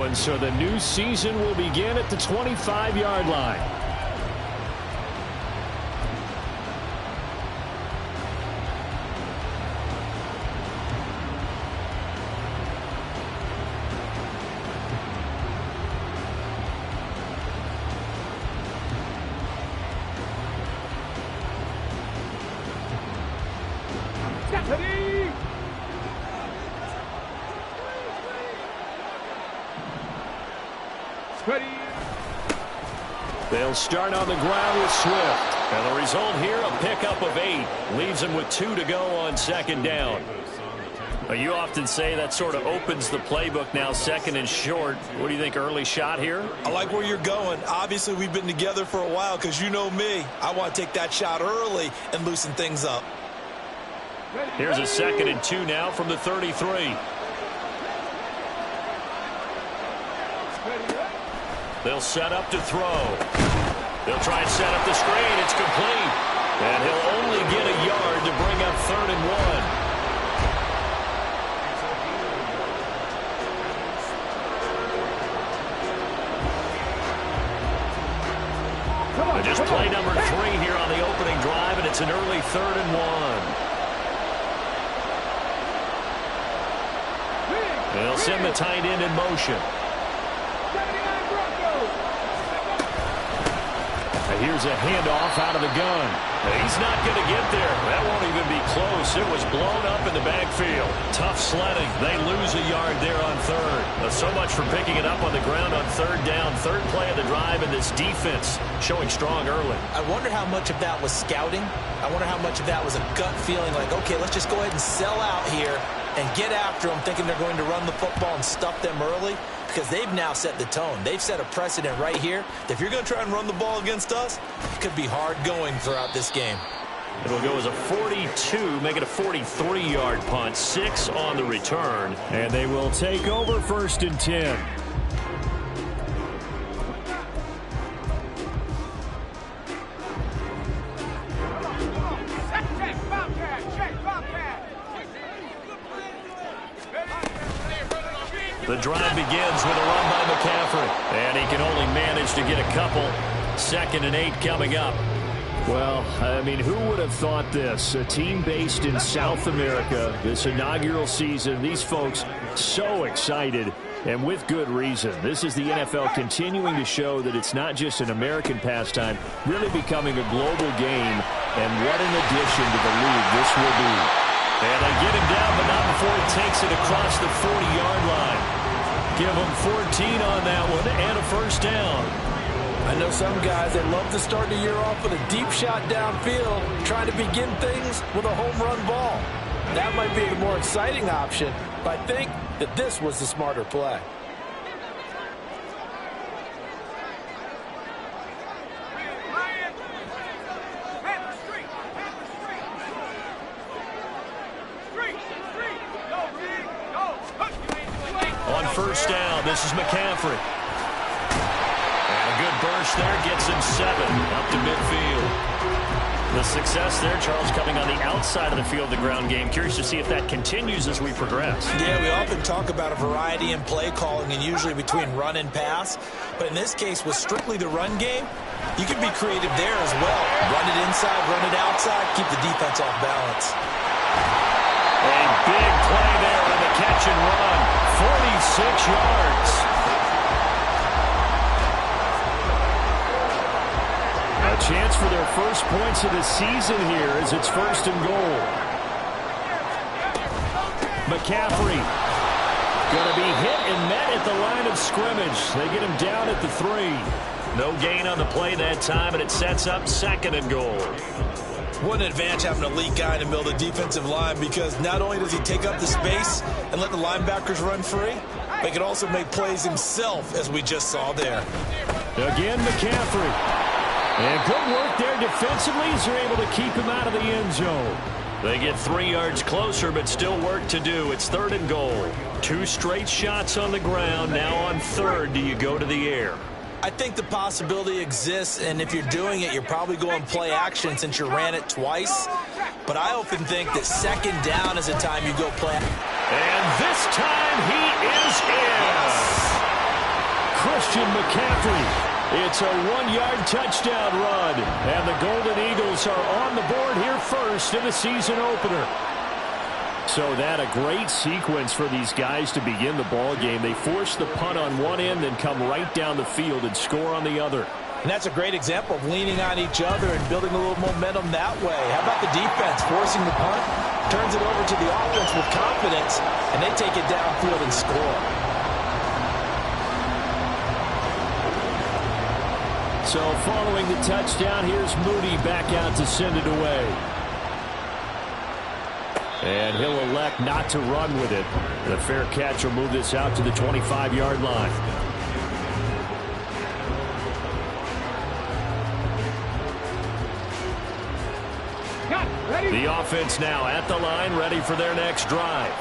And so the new season will begin at the 25-yard line. They'll start on the ground with Swift. And the result here, a pickup of 8. Leaves them with 2 to go on second down. You often say that sort of opens the playbook now, second and short. What do you think, early shot here? I like where you're going. Obviously, we've been together for a while because you know me. I want to take that shot early and loosen things up. Here's a 2nd and 2 now from the 33. They'll set up to throw. They'll try and set up the screen. It's complete. And he'll only get a yard to bring up 3rd and 1. Just play number 3 here on the opening drive, and it's an early 3rd and 1. They'll send the tight end in motion. Here's a handoff out of the gun. He's not going to get there. That won't even be close. It was blown up in the backfield. Tough sledding. They lose a yard there on 3rd. So much for picking it up on the ground on 3rd down. 3rd play of the drive, and this defense showing strong early. I wonder how much of that was scouting. I wonder how much of that was a gut feeling like, okay, let's just go ahead and sell out here and get after them, thinking they're going to run the football and stuff them early, because they've now set the tone. They've set a precedent right here. If you're going to try and run the ball against us, it could be hard going throughout this game. It'll go as a 42, make it a 43-yard punt, 6 on the return, and they will take over 1st and 10. The drive begins with a run by McCaffrey, and he can only manage to get a couple. 2nd and 8 coming up. Well, I mean, who would have thought this? A team based in South America, this inaugural season, these folks so excited, and with good reason. This is the NFL continuing to show that it's not just an American pastime, really becoming a global game, and what an addition to the league this will be. And they get him down, but not before he takes it across the 40-yard line. Give him 14 on that one and a 1st down. I know some guys that love to start the year off with a deep shot downfield, trying to begin things with a home run ball. That might be the more exciting option, but I think that this was the smarter play. On 1st down, this is McCaffrey. And a good burst there gets him 7 up to midfield. The success there, Charles, coming on the outside of the field, the ground game. Curious to see if that continues as we progress. Yeah, we often talk about a variety in play calling and usually between run and pass. But in this case, with strictly the run game, you can be creative there as well. Run it inside, run it outside, keep the defense off balance. A big play there on the catch and run. 46 yards. A chance for their first points of the season here as it's 1st and goal. McCaffrey going to be hit and met at the line of scrimmage. They get him down at the 3. No gain on the play that time, and it sets up 2nd and goal. What an advantage having an elite guy in the middle of the defensive line, because not only does he take up the space and let the linebackers run free, but he can also make plays himself, as we just saw there. Again, McCaffrey. And good work there defensively as they're able to keep him out of the end zone. They get 3 yards closer, but still work to do. It's 3rd and goal. 2 straight shots on the ground. Now on 3rd, do you go to the air? I think the possibility exists, and if you're doing it, you're probably going play action since you ran it twice. But I often think that 2nd down is a time you go play. And this time he is in. Christian McCaffrey. It's a one-yard touchdown run. And the Golden Eagles are on the board here first in the season opener. So that a great sequence for these guys to begin the ball game. They force the punt on one end, then come right down the field and score on the other. And that's a great example of leaning on each other and building a little momentum that way. How about the defense forcing the punt, turns it over to the offense with confidence, and they take it downfield and score. So following the touchdown, here's Moody back out to send it away. And he'll elect not to run with it. The fair catch will move this out to the 25-yard line. The offense now at the line, ready for their next drive.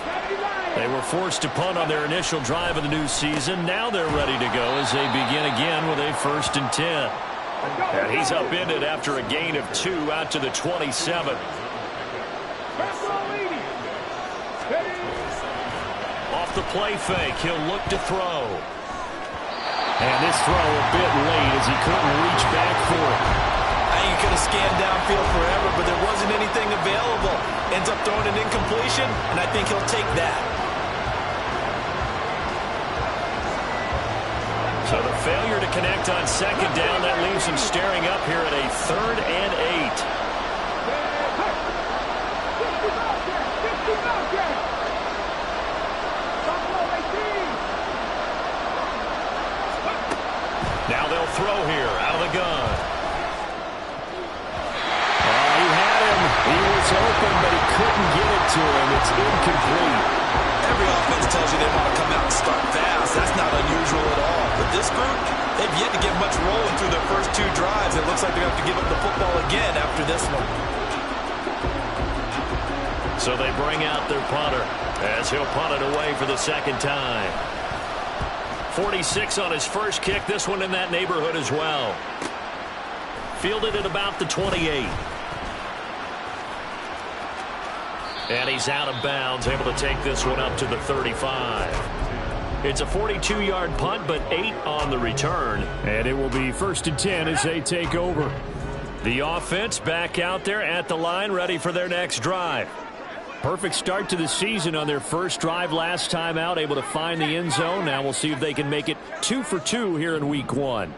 They were forced to punt on their initial drive of the new season. Now they're ready to go as they begin again with a 1st and 10. And he's upended after a gain of 2 out to the 27. Off the play fake, he'll look to throw. And this throw a bit late as he couldn't reach back for it. I think he could have scanned downfield forever, but there wasn't anything available. Ends up throwing an incompletion, and I think he'll take that. So the failure to connect on 2nd down, that leaves him staring up here at a 3rd and 8. Now they'll throw here out of the gun. He had him. He was open, but he couldn't get it to him. It's incomplete. Every offense tells you they want to come out and start fast. That's not unusual at all. But this group, they've yet to get much rolling through their first 2 drives. It looks like they're going to have to give up the football again after this one. So they bring out their punter as he'll punt it away for the 2nd time. 46 on his first kick. This one in that neighborhood as well. Fielded at about the 28. And he's out of bounds, able to take this one up to the 35. It's a 42-yard punt, but 8 on the return. And it will be 1st and 10 as they take over. The offense back out there at the line, ready for their next drive. Perfect start to the season on their first drive last time out, able to find the end zone. Now we'll see if they can make it 2 for 2 here in week 1.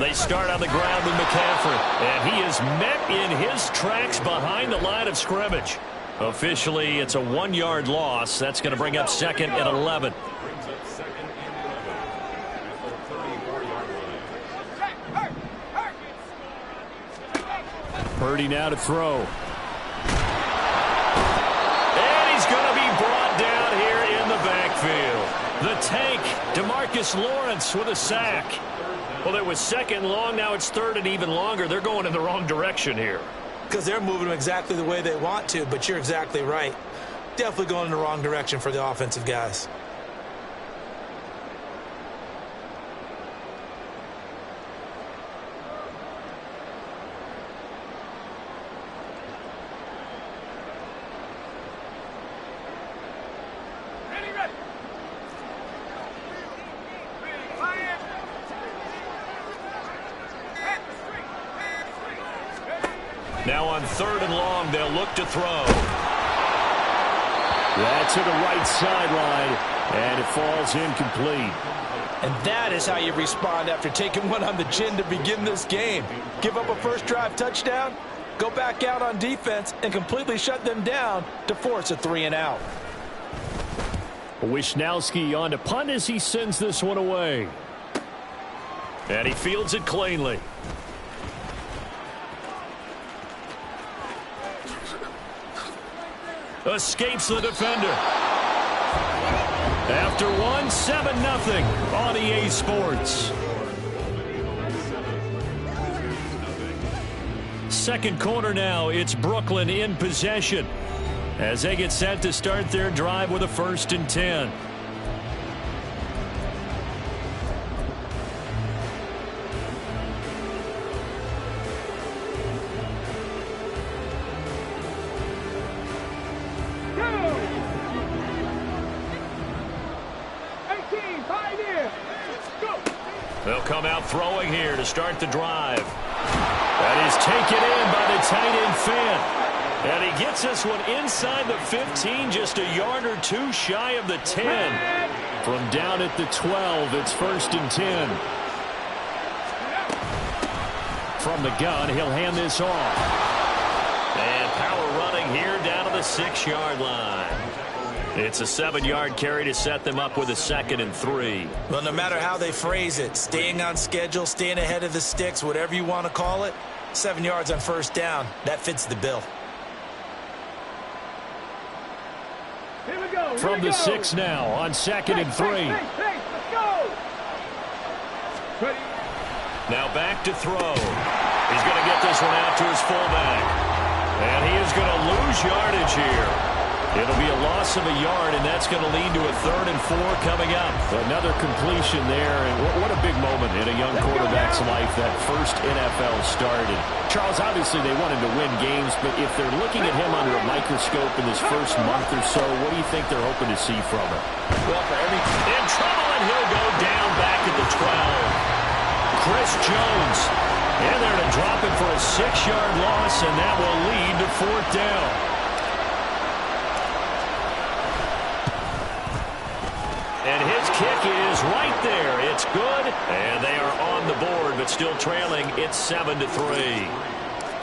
They start on the ground with McCaffrey, and he is met in his tracks behind the line of scrimmage. Officially, it's a 1-yard loss. That's going to bring up 2nd and 11. Purdy now to throw. And he's going to be brought down here in the backfield. The tank, DeMarcus Lawrence with a sack. Well, it was 2nd long. Now it's 3rd and even longer. They're going in the wrong direction here. Because they're moving exactly the way they want to, but you're exactly right. Definitely going in the wrong direction for the offensive guys. Now on 3rd and long, they'll look to throw. That's to the right sideline, and it falls incomplete. And that is how you respond after taking one on the chin to begin this game. Give up a first drive touchdown, go back out on defense, and completely shut them down to force a 3-and-out. Wisnowski on to punt as he sends this one away. And he fields it cleanly. Escapes the defender. After one, 7-0 on EA Sports. Second quarter now, it's Brooklyn in possession as they get set to start their drive with a 1st and 10. They'll come out throwing here to start the drive. That is taken in by the tight end Fant. And he gets this one inside the 15, just a yard or two shy of the 10. From down at the 12, it's 1st and 10. From the gun, he'll hand this off. And power running here down to the 6-yard line. It's a 7-yard carry to set them up with a 2nd and 3. Well, no matter how they phrase it, staying on schedule, staying ahead of the sticks, whatever you want to call it, 7 yards on 1st down, that fits the bill. From the 6 now on 2nd and 3. Let's go. Now back to throw. He's going to get this one out to his fullback. And he is going to lose yardage here. It'll be a loss of a yard, and that's going to lead to a 3rd and 4 coming up. Another completion there, and what a big moment in a young quarterback's life, that first NFL started. Charles, obviously they wanted to win games, but if they're looking at him under a microscope in this first month or so, what do you think they're hoping to see from him? Well, for every in trouble, and he'll go down back at the 12. Chris Jones in there to drop it for a 6-yard loss, and that will lead to 4th down. And his kick is right there. It's good, and they are on the board, but still trailing. It's 7-3.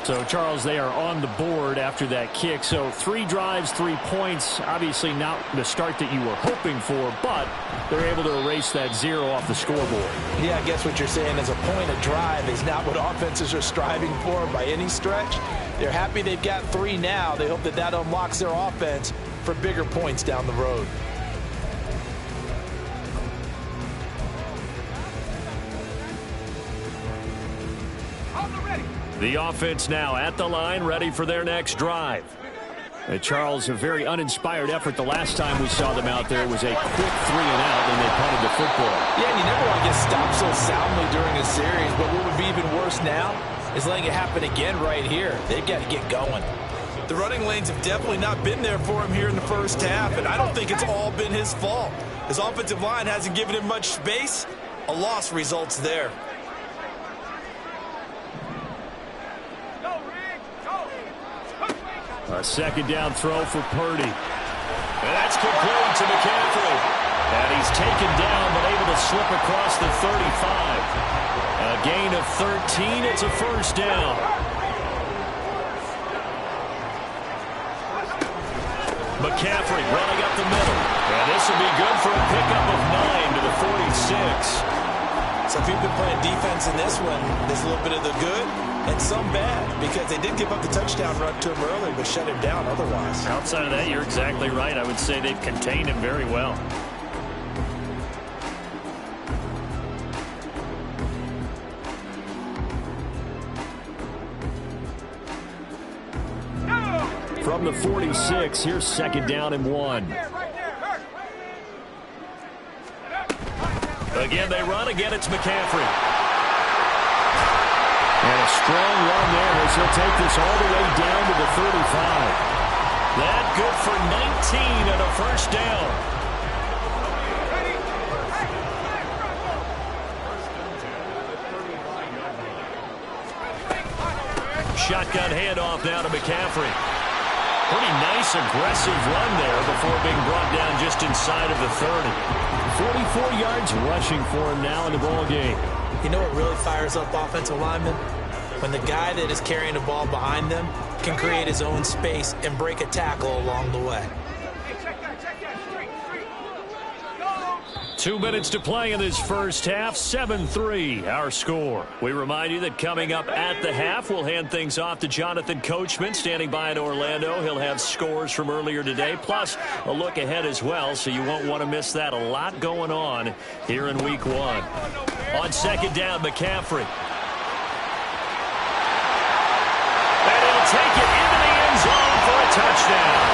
So, Charles, they are on the board after that kick. So, 3 drives, 3 points. Obviously not the start that you were hoping for, but they're able to erase that 0 off the scoreboard. Yeah, I guess what you're saying is a point a drive is not what offenses are striving for by any stretch. They're happy they've got 3 now. They hope that that unlocks their offense for bigger points down the road. The offense now at the line, ready for their next drive. Charles, a very uninspired effort the last time we saw them out there. It was a quick 3 and out, and they punted the football. Yeah, and you never want to get stopped so soundly during a series, but what would be even worse now is letting it happen again right here. They've got to get going. The running lanes have definitely not been there for him here in the first half, and I don't think it's all been his fault. His offensive line hasn't given him much space. A loss results there. A 2nd down throw for Purdy. And that's complete to McCaffrey. And he's taken down but able to slip across the 35. A gain of 13. It's a 1st down. McCaffrey running up the middle. And this will be good for a pickup of 9 to the 46. So if you've been playing defense in this one, there's a little bit of the good and some bad, because they did give up the touchdown run to him earlier, but shut him down otherwise. Outside of that, you're exactly right. I would say they've contained him very well. From the 46, here's 2nd down and 1. Again, they run. Again, it's McCaffrey. And a strong run there as he'll take this all the way down to the 35. That good for 19 and a 1st down. Shotgun handoff now to McCaffrey. Pretty nice, aggressive run there before being brought down just inside of the 30. 44 yards rushing for him now in the ball game. You know what really fires up offensive linemen? When the guy that is carrying the ball behind them can create his own space and break a tackle along the way. 2 minutes to play in this first half. 7-3 our score. We remind you that coming up at the half, we'll hand things off to Jonathan Coachman standing by in Orlando. He'll have scores from earlier today, plus a look ahead as well, so you won't want to miss that. A lot going on here in week 1. On 2nd down, McCaffrey. And he'll take it into the end zone for a touchdown.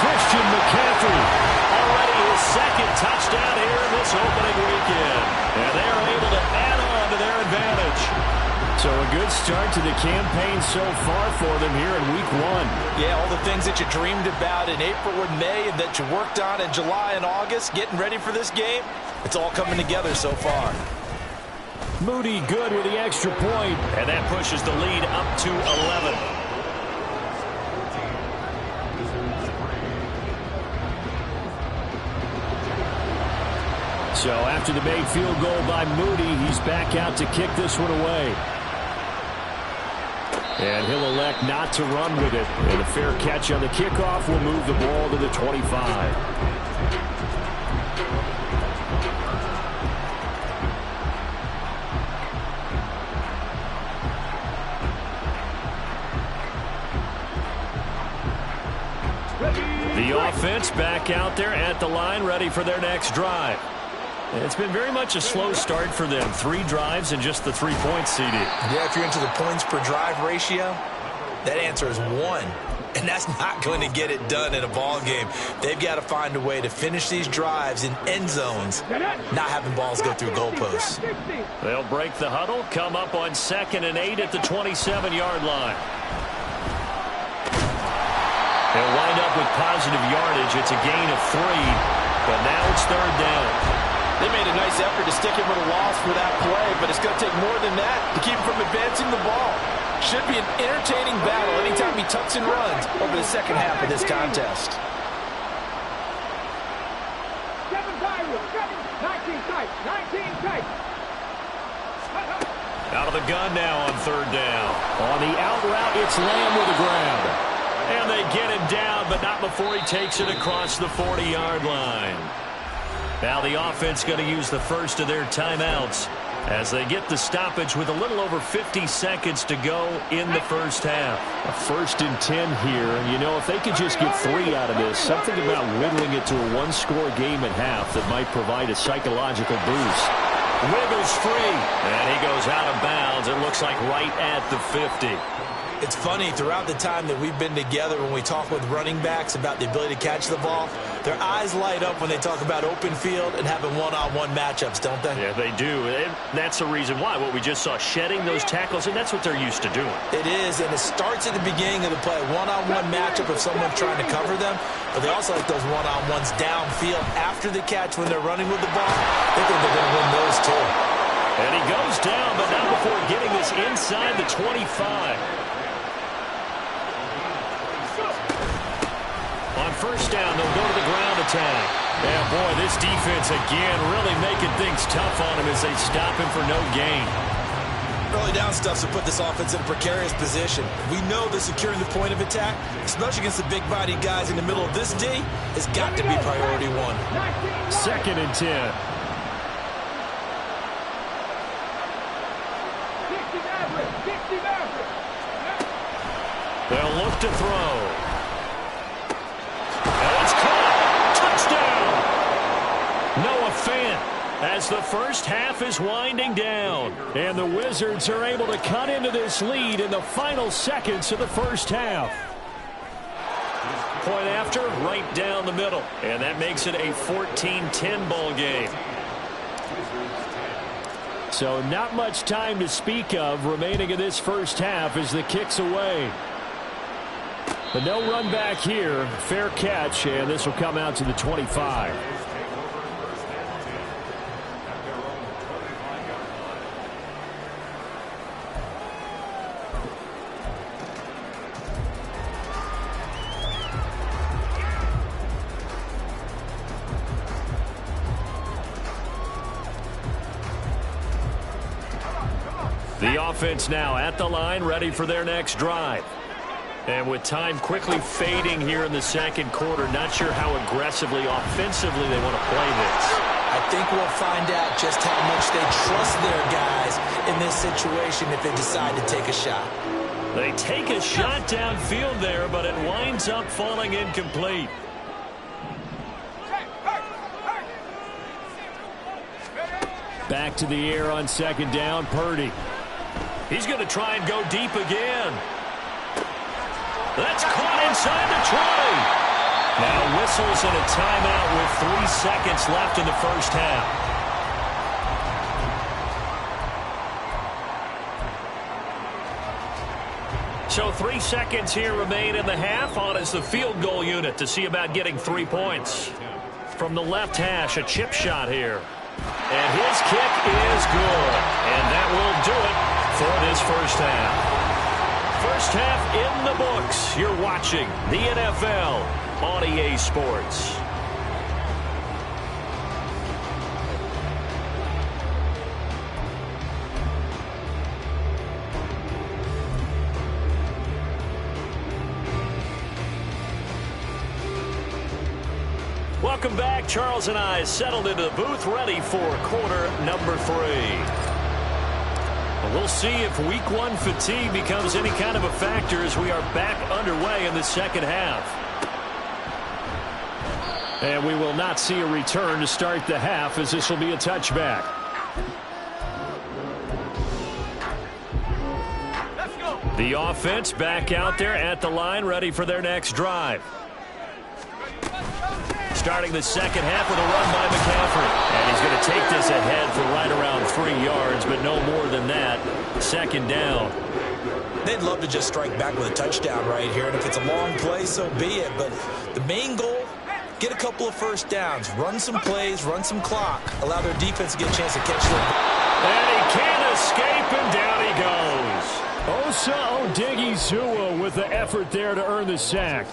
Christian McCaffrey. Already his 2nd touchdown here in this opening weekend. And they are able to add on to their advantage. So a good start to the campaign so far for them here in week 1. Yeah, all the things that you dreamed about in April and May and that you worked on in July and August, getting ready for this game, it's all coming together so far. Moody good with the extra point. And that pushes the lead up to 11. So after the made field goal by Moody, he's back out to kick this one away. And he'll elect not to run with it. And a fair catch on the kickoff will move the ball to the 25. The offense back out there at the line, ready for their next drive. It's been very much a slow start for them. 3 drives and just the 3 points, CD. Yeah, if you're into the points per drive ratio, that answer is 1. And that's not going to get it done in a ball game. They've got to find a way to finish these drives in end zones, not having balls go through goalposts. They'll break the huddle, come up on 2nd and 8 at the 27-yard line. They'll wind up with positive yardage. It's a gain of 3, but now it's 3rd down. They made a nice effort to stick him with a loss for that play, but it's going to take more than that to keep him from advancing the ball. Should be an entertaining battle anytime he tucks and runs over the second half of this contest. 19 tight. Out of the gun now on 3rd down. On the out route, it's Lamb with the grab. And they get him down, but not before he takes it across the 40-yard line. Now the offense going to use the first of their timeouts as they get the stoppage with a little over 50 seconds to go in the first half. A 1st and 10 here. And, you know, if they could just get 3 out of this, something about whittling it to a 1-score game at half that might provide a psychological boost. Wiggles free, and he goes out of bounds. It looks like right at the 50. It's funny, throughout the time that we've been together, when we talk with running backs about the ability to catch the ball, their eyes light up when they talk about open field and having one-on-one matchups, don't they? Yeah, they do. And that's the reason why. What we just saw, shedding those tackles, and that's what they're used to doing. It is, and it starts at the beginning of the play. One-on-one matchup if someone's trying to cover them, but they also like those one-on-ones downfield after the catch when they're running with the ball. They think they're going to win those too. And he goes down, but not before getting this inside the 25. On 1st down, they'll go to the ground attack. Yeah, boy, this defense again really making things tough on him as they stop him for no gain. Early down stuff to put this offense in a precarious position. We know that securing the point of attack, especially against the big-bodied guys in the middle of this D, has got to be priority 1. 2nd and 10. They'll look to throw. And it's caught. Touchdown. Noah Fant as the first half is winding down. And the Wizards are able to cut into this lead in the final seconds of the first half. Point after, right down the middle. And that makes it a 14-10 ball game. So not much time to speak of remaining in this first half as the kick's away. But no run back here. Fair catch, and this will come out to the 25. The offense now at the line, ready for their next drive. And with time quickly fading here in the second quarter, not sure how aggressively, offensively they want to play this. I think we'll find out just how much they trust their guys in this situation if they decide to take a shot. They take a shot downfield there, but it winds up falling incomplete. Back to the air on 2nd down, Purdy. He's going to try and go deep again. That's caught inside the 20. Now whistles and a timeout with 3 seconds left in the first half. So 3 seconds here remain in the half. On is the field goal unit to see about getting 3 points. From the left hash, a chip shot here. And his kick is good. And that will do it for this first half. First half in the books. You're watching the NFL on EA Sports. Welcome back. Charles and I settled into the booth, ready for quarter number 3. We'll see if week 1 fatigue becomes any kind of a factor as we are back underway in the second half. And we will not see a return to start the half, as this will be a touchback. The offense back out there at the line, ready for their next drive. Starting the second half with a run by McCaffrey. And he's going to take this ahead for right around 3 yards, but no more than that. Second down. They'd love to just strike back with a touchdown right here, and if it's a long play, so be it. But the main goal, get a couple of first downs, run some plays, run some clock, allow their defense to get a chance to catch them. And he can't escape, and down he goes. Osa Odighizuwa with the effort there to earn the sack.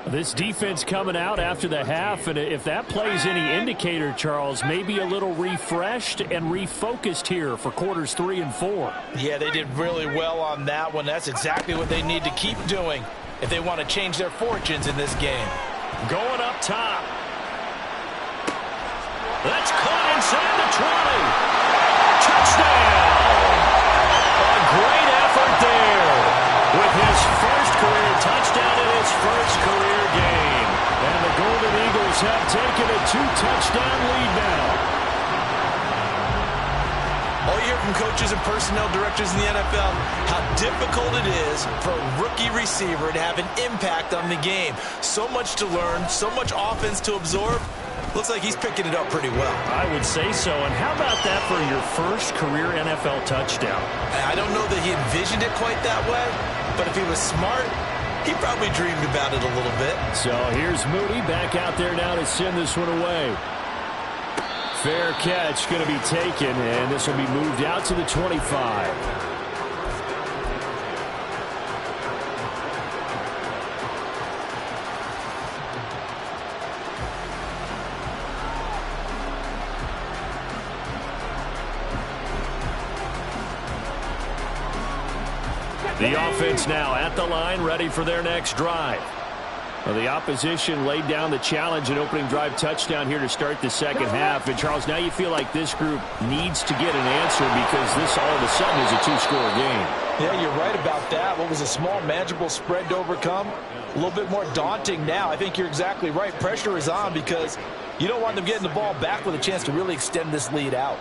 This defense coming out after the half, and if that plays any indicator, Charles, maybe a little refreshed and refocused here for quarters 3 and 4. Yeah, they did really well on that one. That's exactly what they need to keep doing if they want to change their fortunes in this game. Going up top. That's caught inside the 20. Touchdown! A great effort there with his first career touchdown in his first career game. And the Golden Eagles have taken a 2-touchdown lead now. All you hear from coaches and personnel directors in the NFL, how difficult it is for a rookie receiver to have an impact on the game. So much to learn, so much offense to absorb. Looks like he's picking it up pretty well. I would say so. And how about that for your first career NFL touchdown? I don't know that he envisioned it quite that way, but if he was smart, he probably dreamed about it a little bit. So here's Moody back out there now to send this one away. Fair catch going to be taken, and this will be moved out to the 25. The offense now at the line, ready for their next drive. Well, the opposition laid down the challenge, an opening drive touchdown here to start the second half. And, Charles, now you feel like this group needs to get an answer because this all of a sudden is a 2-score game. Yeah, you're right about that. What was a small, manageable spread to overcome, a little bit more daunting now. I think you're exactly right. Pressure is on because you don't want them getting the ball back with a chance to really extend this lead out.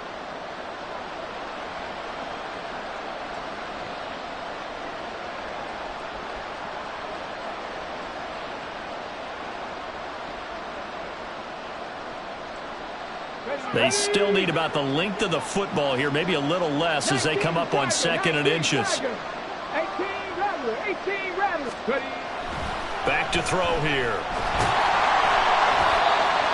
They still need about the length of the football here, maybe a little less as they come up on 2nd and inches. 18 Rattlers. Back to throw here.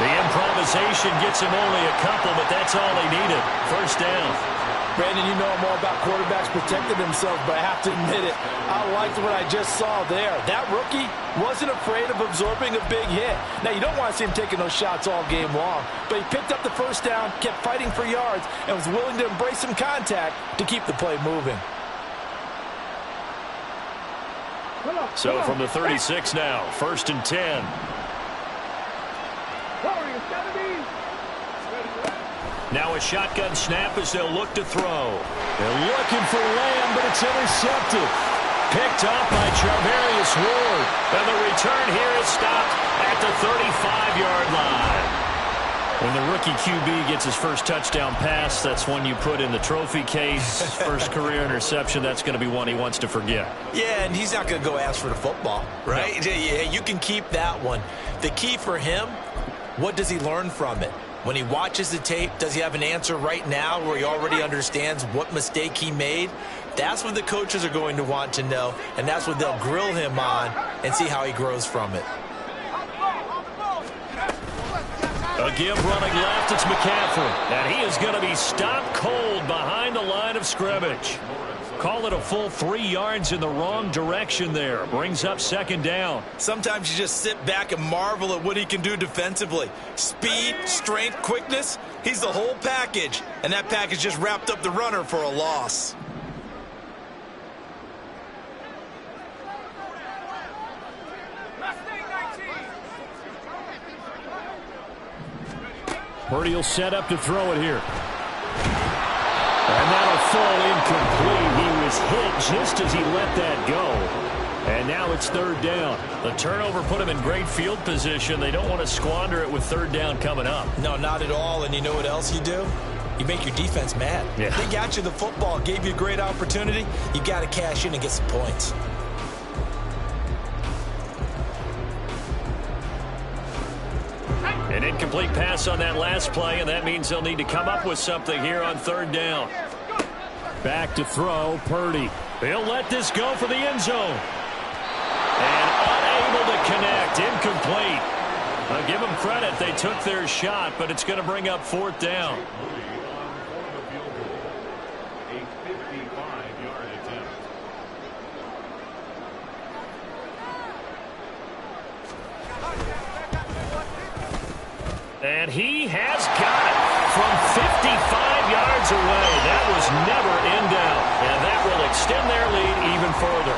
The improvisation gets him only a couple, but that's all he needed. First down. Brandon, you know I'm all about quarterbacks protecting themselves, but I have to admit it. I liked what I just saw there. That rookie wasn't afraid of absorbing a big hit. Now, you don't want to see him taking those shots all game long, but he picked up the first down, kept fighting for yards, and was willing to embrace some contact to keep the play moving. So from the 36 now, 1st and 10. Now a shotgun snap as they'll look to throw. They're looking for Lamb, but it's intercepted. Picked up by Charvarius Ward. And the return here is stopped at the 35-yard line. When the rookie QB gets his first touchdown pass, that's one you put in the trophy case. First career interception, that's going to be one he wants to forget. Yeah, and he's not going to go ask for the football, right? No. Yeah, you can keep that one. The key for him, what does he learn from it? When he watches the tape, does he have an answer right now where he already understands what mistake he made? That's what the coaches are going to want to know, and that's what they'll grill him on and see how he grows from it. give running left. It's McCaffrey. And he is going to be stopped cold behind the line of scrimmage. Call it a full 3 yards in the wrong direction there. Brings up second down. Sometimes you just sit back and marvel at what he can do defensively. Speed, strength, quickness. He's the whole package. And that package just wrapped up the runner for a loss. Purdy will set up to throw it here. And that'll fall incomplete. He was hit just as he let that go. And now it's third down. The turnover put him in great field position. They don't want to squander it with third down coming up. No, not at all. And you know what else you do? You make your defense mad. Yeah. They got you the football, gave you a great opportunity. You got to cash in and get some points. An incomplete pass on that last play, and that means they'll need to come up with something here on third down. Back to throw, Purdy. He'll let this go for the end zone. And unable to connect, incomplete. I'll give them credit. They took their shot, but it's going to bring up fourth down. And he has got it from 55 yards away. That was never in doubt. And that will extend their lead even further.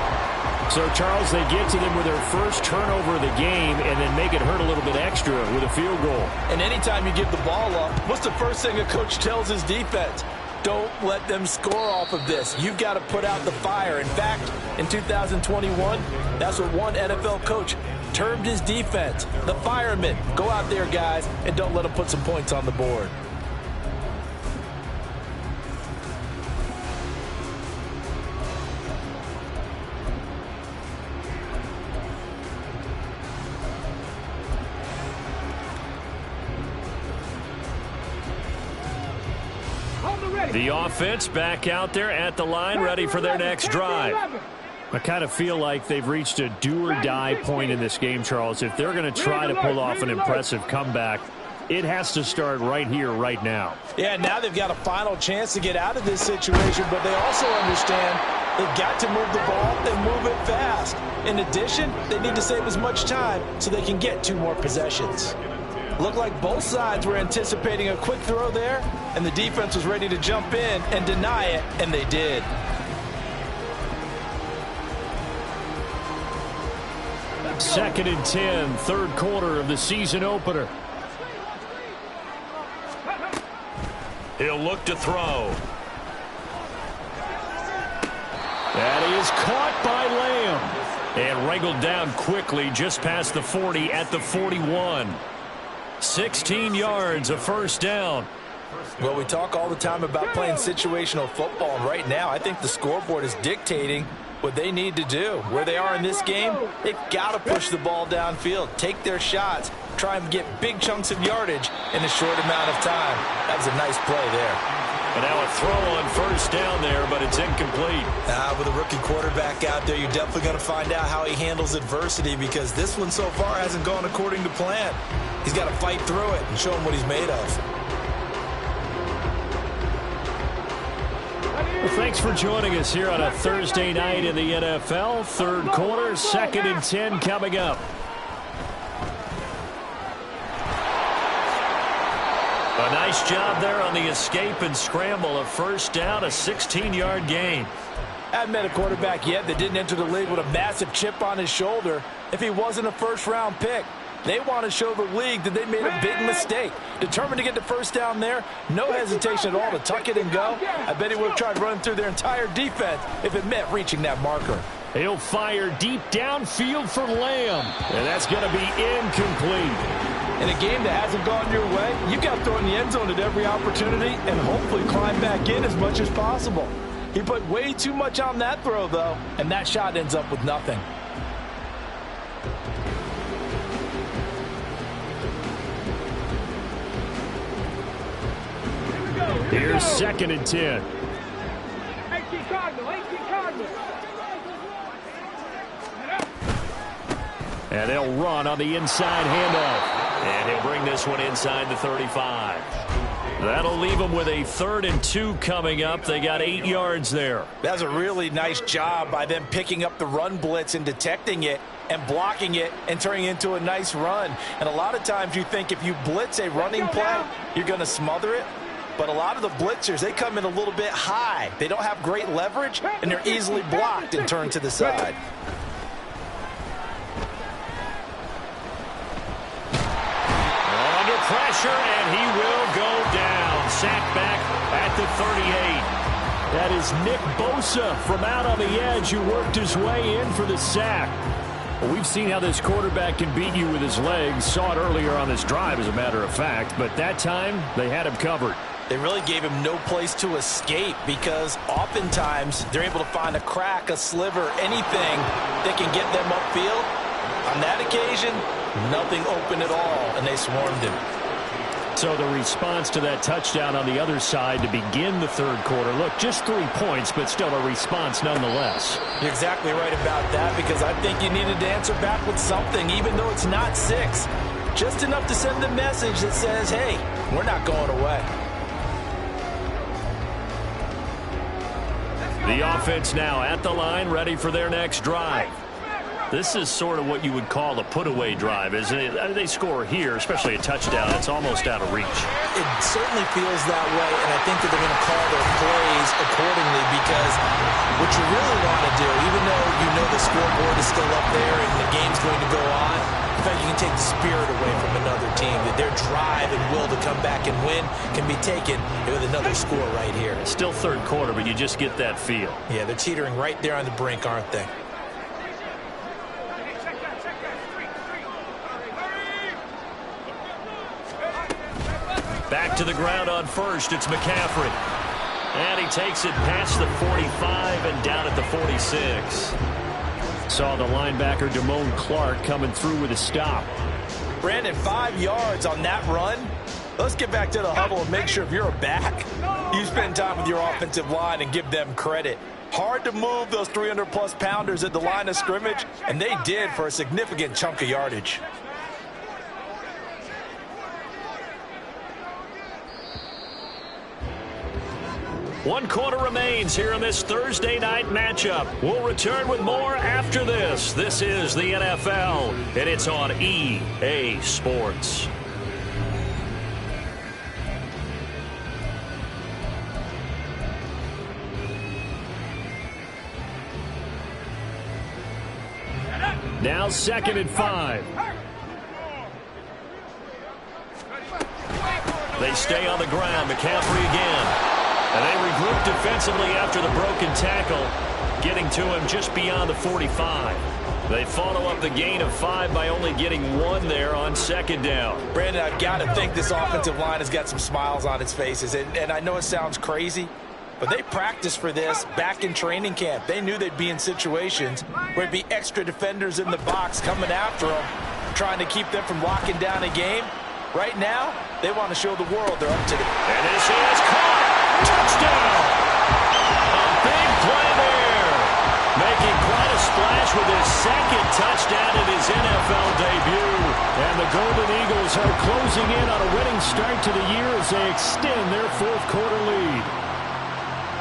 So, Charles, they get to them with their first turnover of the game and then make it hurt a little bit extra with a field goal. And anytime you give the ball up, what's the first thing a coach tells his defense? Don't let them score off of this. You've got to put out the fire. In fact, in 2021, that's what one NFL coach termed his defense, the firemen. Go out there, guys, and don't let them put some points on the board. The offense back out there at the line, ready for their next drive. I kind of feel like they've reached a do-or-die point in this game, Charles. If they're going to try to pull off an impressive comeback, it has to start right here, right now. Yeah, now they've got a final chance to get out of this situation, but they also understand they've got to move the ball and move it fast. In addition, they need to save as much time so they can get 2 more possessions. Looked like both sides were anticipating a quick throw there, and the defense was ready to jump in and deny it, and they did. Second and 10, third quarter of the season opener. He'll look to throw. That is caught by Lamb. And wrangled down quickly just past the 40 at the 41. 16 yards, a first down. Well, we talk all the time about playing situational football, and right now I think the scoreboard is dictating what they need to do. Where they are in this game, they've got to push the ball downfield, take their shots, try and get big chunks of yardage in a short amount of time. That was a nice play there. And now a throw on first down there, but it's incomplete. With a rookie quarterback out there, you're definitely going to find out how he handles adversity, because this one so far hasn't gone according to plan. He's got to fight through it and show him what he's made of. Well, thanks for joining us here on a Thursday night in the NFL. Third quarter, second and 10 coming up. A nice job there on the escape and scramble. A first down, a 16-yard gain. I haven't met a quarterback yet that didn't enter the league with a massive chip on his shoulder if he wasn't a first-round pick. They want to show the league that they made a big mistake. Determined to get the first down there, no hesitation at all to tuck it and go. I bet he would have tried running through their entire defense if it meant reaching that marker. He'll fire deep downfield for Lamb, and that's going to be incomplete. In a game that hasn't gone your way, you got to throw in the end zone at every opportunity and hopefully climb back in as much as possible. He put way too much on that throw, though, and that shot ends up with nothing. Here's second and 10. 18 Cardinal, 18 Cardinal. And they'll run on the inside handoff. And he'll bring this one inside the 35. That'll leave them with a 3rd and 2 coming up. They got 8 yards there. That's a really nice job by them picking up the run blitz and detecting it and blocking it and turning it into a nice run. And a lot of times you think if you blitz a running play, you're going to smother it. But a lot of the blitzers, they come in a little bit high. They don't have great leverage, and they're easily blocked and turned to the side. Under pressure, and he will go down. Sacked back at the 38. That is Nick Bosa from out on the edge who worked his way in for the sack. Well, we've seen how this quarterback can beat you with his legs. Saw it earlier on this drive, as a matter of fact. But that time, they had him covered. They really gave him no place to escape because oftentimes they're able to find a crack, a sliver, anything that can get them upfield. On that occasion, nothing open at all, and they swarmed him. So the response to that touchdown on the other side to begin the 3rd quarter. Look, just 3 points, but still a response nonetheless. You're exactly right about that because I think you needed to answer back with something, even though it's not 6. Just enough to send the message that says, hey, we're not going away. The offense now at the line, ready for their next drive. This is sort of what you would call a put-away drive, isn't it? They score here, especially a touchdown. It's almost out of reach. It certainly feels that way, and I think that they're going to call their plays accordingly because what you really want to do, even though you know the scoreboard is still up there and the game's going to go on, in fact, you can take the spirit away from another team, that their drive and will to come back and win can be taken with another score right here. Still 3rd quarter, but you just get that feel. Yeah, they're teetering right there on the brink, aren't they? Back to the ground on 1st. It's McCaffrey. And he takes it past the 45 and down at the 46. Saw the linebacker Damone Clark coming through with a stop. Brandon, 5 yards on that run. Let's get back to the huddle and make sure if you're a back, you spend time with your offensive line and give them credit. Hard to move those 300-plus pounders at the line of scrimmage, and they did for a significant chunk of yardage. One quarter remains here in this Thursday night matchup. We'll return with more after this. This is the NFL, and it's on EA Sports. Now 2nd and 5. They stay on the ground. McCaffrey again. And they regroup defensively after the broken tackle, getting to him just beyond the 45. They follow up the gain of 5 by only getting 1 there on 2nd down. Brandon, I've got to think this offensive line has got some smiles on its faces. And I know it sounds crazy, but they practiced for this back in training camp. They knew they'd be in situations where it'd be extra defenders in the box coming after them, trying to keep them from locking down a game. Right now, they want to show the world they're up to it. And this is caught. Touchdown! A big play there. Making quite a splash with his 2nd touchdown in his NFL debut. And the Golden Eagles are closing in on a winning start to the year as they extend their 4th quarter lead.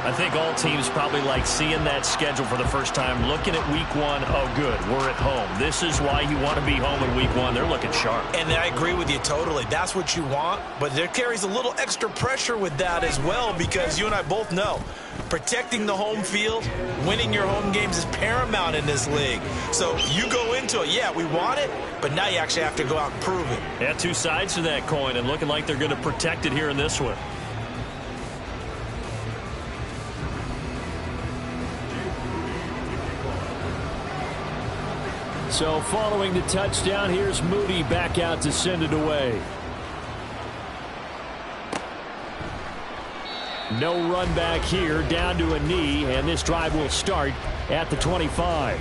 I think all teams probably like seeing that schedule for the first time, looking at week 1. Oh, good, we're at home. This is why you want to be home in week 1. They're looking sharp. And I agree with you totally. That's what you want, but there carries a little extra pressure with that as well because you and I both know protecting the home field, winning your home games is paramount in this league. So you go into it, yeah, we want it, but now you actually have to go out and prove it. Yeah, 2 sides to that coin, and looking like they're going to protect it here in this one. So following the touchdown, here's Moody back out to send it away. No run back here, down to a knee, and this drive will start at the 25.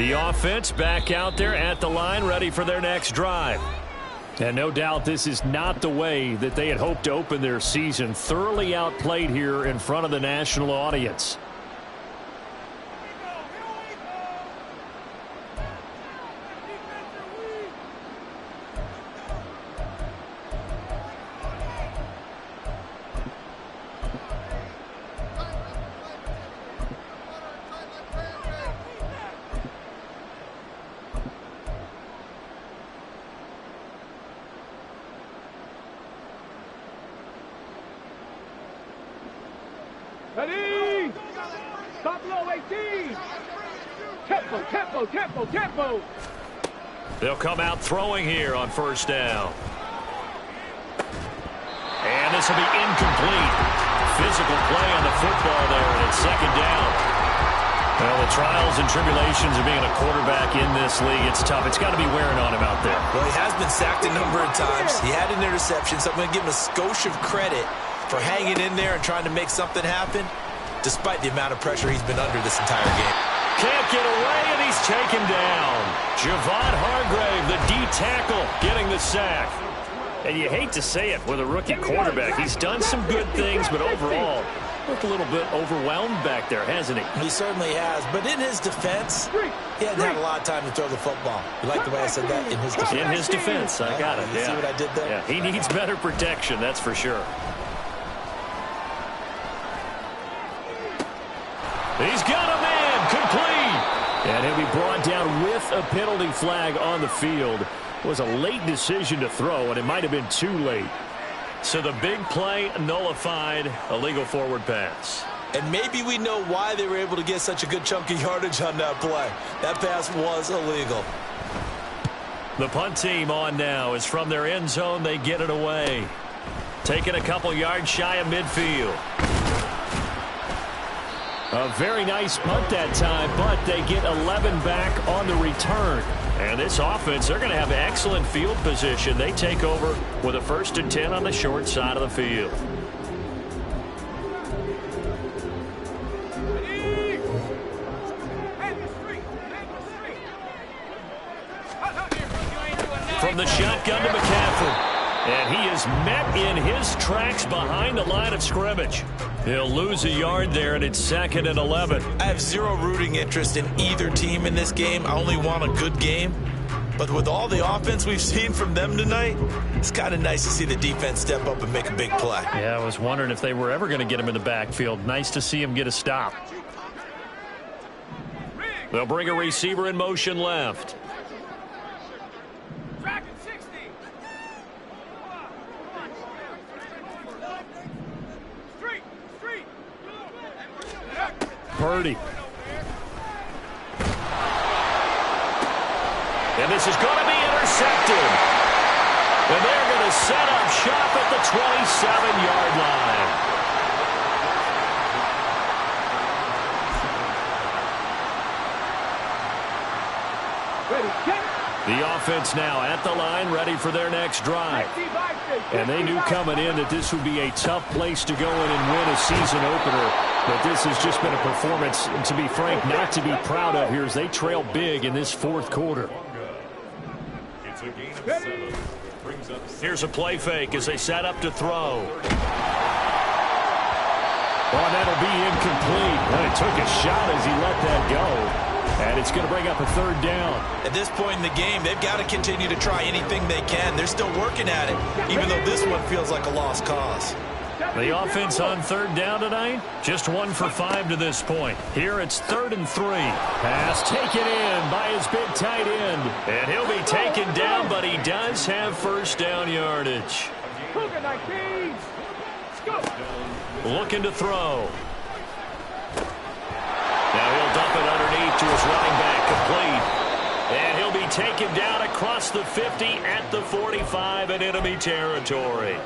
The offense back out there at the line, ready for their next drive. And no doubt this is not the way that they had hoped to open their season. Thoroughly outplayed here in front of the national audience. Ready? Stop low, 18. Tempo, tempo, tempo, tempo. They'll come out throwing here on first down. And this will be incomplete. Physical play on the football there, and it's second down. Well, the trials and tribulations of being a quarterback in this league, it's tough. It's got to be wearing on him out there. Well, he has been sacked a number of times. He had an interception, so I'm going to give him a skosh of credit for hanging in there and trying to make something happen, despite the amount of pressure he's been under this entire game. Can't get away, and he's taken down. Javon Hargrave, the D tackle, getting the sack. And you hate to say it with a rookie quarterback. He's done some good things, but overall, looked a little bit overwhelmed back there, hasn't he? He certainly has. But in his defense, he hadn't had a lot of time to throw the football. You like the way I said that? In his defense. In his defense, I got it. You see what I did there? Yeah, he needs better protection, that's for sure. He's got a man, complete. And he'll be brought down with a penalty flag on the field. It was a late decision to throw, and it might have been too late. So the big play nullified, a legal forward pass. And maybe we know why they were able to get such a good chunk of yardage on that play. That pass was illegal. The punt team on now is from their end zone. They get it away. Taking a couple yards shy of midfield. A very nice punt that time, but they get 11 back on the return. And this offense, they're going to have excellent field position. They take over with a 1st and 10 on the short side of the field. From the shotgun to McCaffrey. And he is met in his tracks behind the line of scrimmage. He'll lose a yard there, and it's 2nd and 11. I have zero rooting interest in either team in this game. I only want a good game. But with all the offense we've seen from them tonight, it's kind of nice to see the defense step up and make a big play. Yeah, I was wondering if they were ever going to get him in the backfield. Nice to see him get a stop. They'll bring a receiver in motion left. Purdy. And this is going to be intercepted. And they're going to set up shop at the 27-yard line. The offense now at the line, ready for their next drive. And they knew coming in that this would be a tough place to go in and win a season opener. But this has just been a performance, to be frank, not to be proud of here as they trail big in this 4th quarter. Here's a play fake as they set up to throw. Oh, that'll be incomplete. Well, he took a shot as he let that go. And it's going to bring up a 3rd down. At this point in the game, they've got to continue to try anything they can. They're still working at it, even though this one feels like a lost cause. The offense on 3rd down tonight, just 1 for 5 to this point. Here it's 3rd and 3. Pass taken in by his big tight end. And he'll be taken down, but he does have 1st down yardage. Looking to throw. Now he'll dump it underneath to his running back, complete. And he'll be taken down across the 50 at the 45 in enemy territory.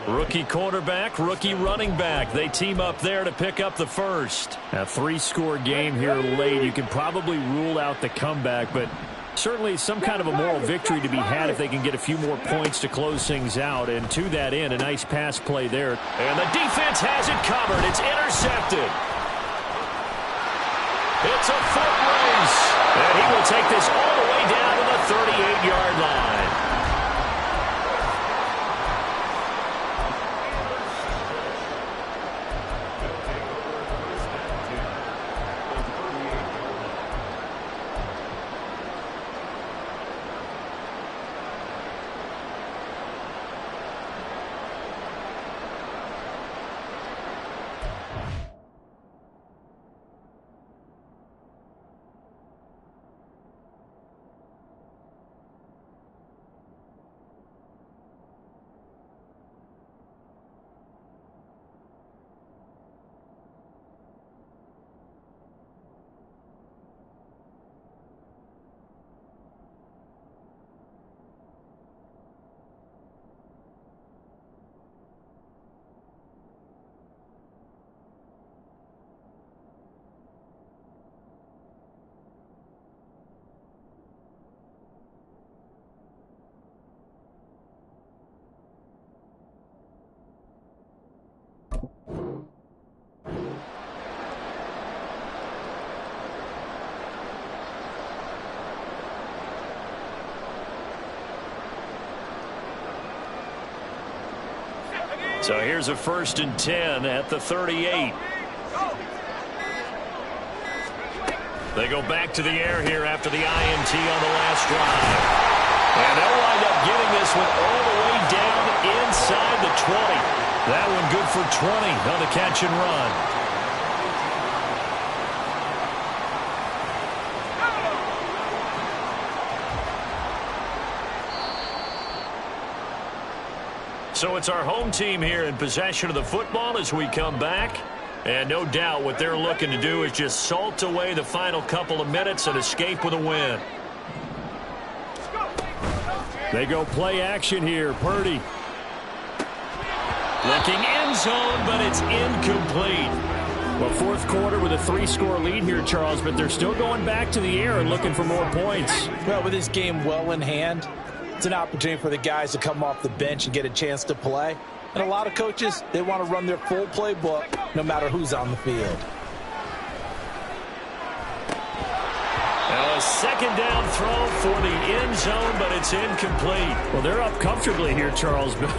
Rookie quarterback, rookie running back. They team up there to pick up the first. A 3-score game here late. You can probably rule out the comeback, but certainly some kind of a moral victory to be had if they can get a few more points to close things out. And to that end, a nice pass play there. And the defense has it covered. It's intercepted. It's a foot race. goes. And he will take this all the way down to the 38-yard line. So here's a 1st and 10 at the 38. They go back to the air here after the INT on the last drive. And they'll wind up getting this one all the way down inside the 20. That one good for 20 on the catch and run. So it's our home team here in possession of the football as we come back. And no doubt what they're looking to do is just salt away the final couple of minutes and escape with a win. They go play action here. Purdy. Looking end zone, but it's incomplete. Well, fourth quarter with a 3-score lead here, Charles, but they're still going back to the air and looking for more points. Well, with this game well in hand, it's an opportunity for the guys to come off the bench and get a chance to play. And a lot of coaches, they want to run their full playbook no matter who's on the field. Now a second down throw for the end zone, but it's incomplete. Well, they're up comfortably here, Charles, but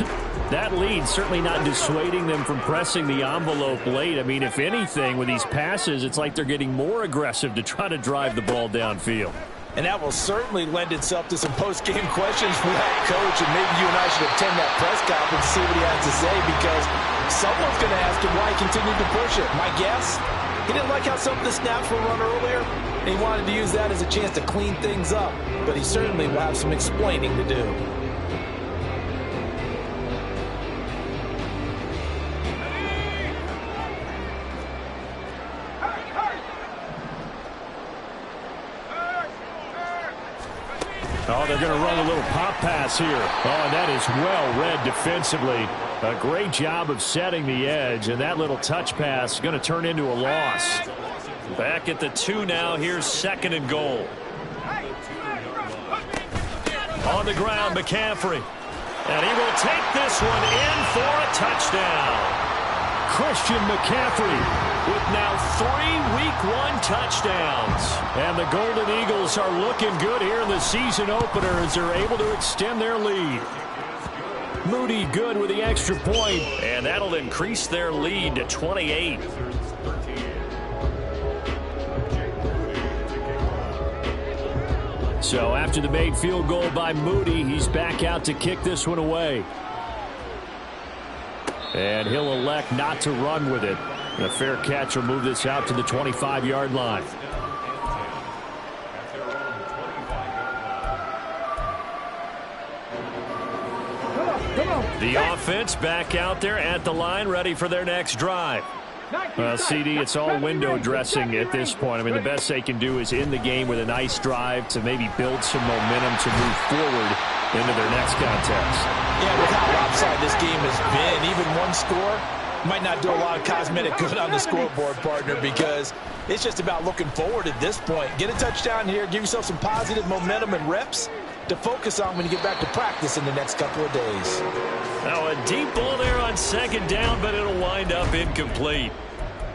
that lead certainly not dissuading them from pressing the envelope late. I mean, if anything, with these passes, it's like they're getting more aggressive to try to drive the ball downfield. And that will certainly lend itself to some post-game questions from that coach. And maybe you and I should attend that press conference and see what he has to say, because someone's going to ask him why he continued to push it. My guess, he didn't like how some of the snaps were run earlier, and he wanted to use that as a chance to clean things up. But he certainly will have some explaining to do. Oh, they're going to run a little pop pass here. Oh, and that is well read defensively. A great job of setting the edge, and that little touch pass is going to turn into a loss. Back at the 2 now. Here's 2nd and goal. On the ground, McCaffrey. And he will take this one in for a touchdown. Christian McCaffrey with now 3 Week 1 touchdowns. And the Golden Eagles are looking good here in the season opener as they're able to extend their lead. Moody good with the extra point. And that'll increase their lead to 28. So after the made field goal by Moody, he's back out to kick this one away. And he'll elect not to run with it. A fair catch will move this out to the 25-yard line. The offense back out there at the line, ready for their next drive. Well, CD, it's all window dressing at this point. I mean, the best they can do is end the game with a nice drive to maybe build some momentum to move forward into their next contest. Yeah, with how lopsided this game has been, even one score might not do a lot of cosmetic good on the scoreboard, partner, because it's just about looking forward at this point. Get a touchdown here, give yourself some positive momentum and reps to focus on when you get back to practice in the next couple of days. Now a deep ball there on 2nd down, but it'll wind up incomplete.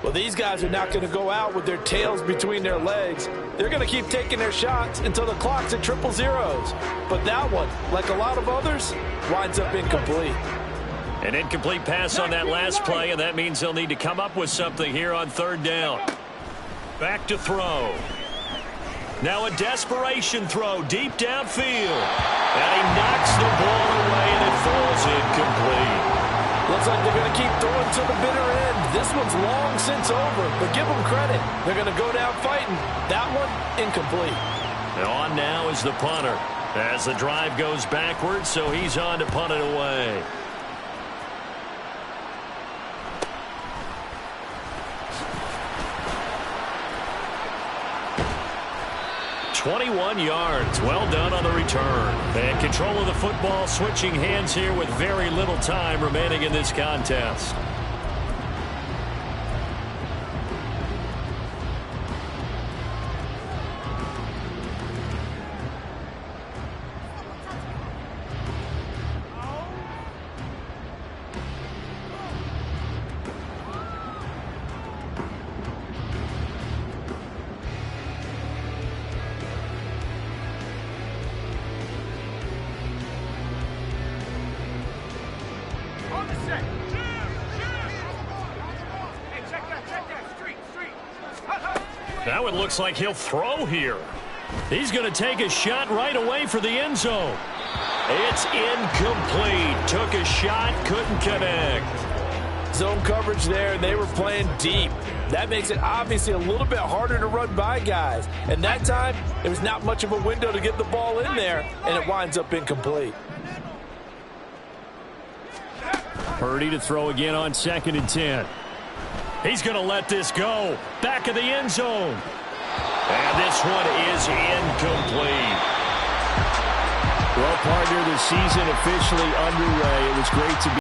Well, these guys are not going to go out with their tails between their legs. They're going to keep taking their shots until the clock's at 000. But that one, like a lot of others, winds up incomplete. An incomplete pass on that last play, and that means they'll need to come up with something here on 3rd down. Back to throw. Now a desperation throw deep downfield. And he knocks the ball away, and it falls incomplete. Looks like they're going to keep throwing to the bitter end. This one's long since over, but give them credit. They're going to go down fighting. That one, incomplete. And on now is the punter as the drive goes backwards, so he's on to punt it away. 21 yards. Well done on the return. And control of the football, switching hands here with very little time remaining in this contest. Now it looks like he'll throw here. He's going to take a shot right away for the end zone. It's incomplete. Took a shot, couldn't connect. Zone coverage there, and they were playing deep. That makes it obviously a little bit harder to run by guys. And that time, it was not much of a window to get the ball in there, and it winds up incomplete. Purdy to throw again on 2nd and 10. He's going to let this go. Back of the end zone. And this one is incomplete. Well, partner, the season officially underway. It was great to be